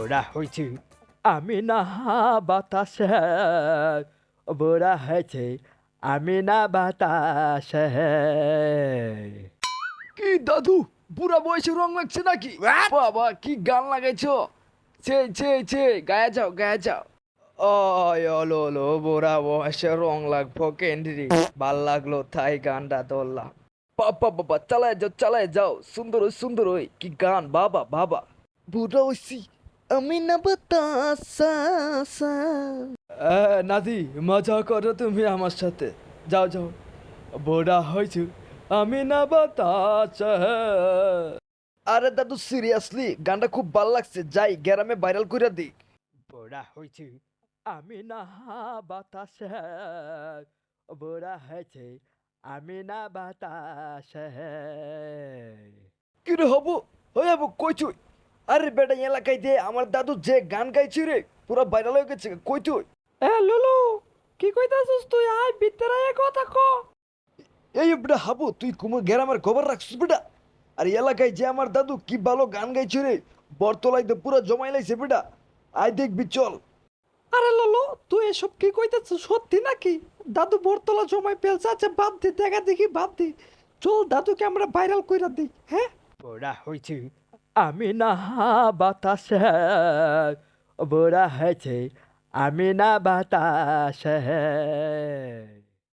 বড়া হয়েছে আমি না বাতাসে, বড়া হয়েছে আমি না বাতাসে। কি দাদু, বুড়া বয়সে রং লাগছে নাকি? বাবা কি গান লাগাইছো! ছে ছে ছে, গায়ে যাও গায়ে যাও। ওলো ওলো, বুড়া বয়সে রং লাগবো কেন্দ্রি, ভাল লাগলো তাই গানটা ধরলাম। বাবা বাবা, চালায় যাও, সুন্দর ওই সুন্দর ওই, কি গান বাবা বাবা। বুড়া হইছি আমি না বাতাসা। নাদি, মজা করো তুমি আমার সাথে, যাও যাও। বুড়া হয়েছে আমি না বাতাসা। আরে দাদু সিরিয়াসলি গানটা খুব ভাল লাগছে, যাই গ্রামে ভাইরাল করে দিই। বুড়া হয়েছে আমি না বাতাসে, বুড়া হয়েছে আমি না বাতাসে। কি রে হবো, হয়ে যাবো কই তুই? আরে বেটা এলাকায় দিয়ে আমার দাদু যে গান গাইছি রে, পুরো ভাইরাল হয়ে গেছে, কই তুই? এ লুলু, কি কইতাছিস তুই? আয় ভিতরে আয়, কথা ক। এই বেটা হাবু, তুই কুমো গ্রামের খবর রাখছিস বেটা? আর এলাকায় যে আমার দাদু কি ভালো গান গাইছে রে, বরতলায় তো পুরো জমাই লাইছে বেটা। আয় দেখবি, চল। আরে ললো, তুই এসব কি কইতেছিস? সত্যি নাকি দাদু বরতলা জমাই ফেলছে? আচ্ছা বাদ দে, দেখা দেখি বাদ দে। চল দাদুকে আমরা ভাইরাল কইরা দিই, হ্যাঁ? বুড়া হয়েছে আমি না বাতাসে, বুড়া হয়েছে আমি না বাতাসে।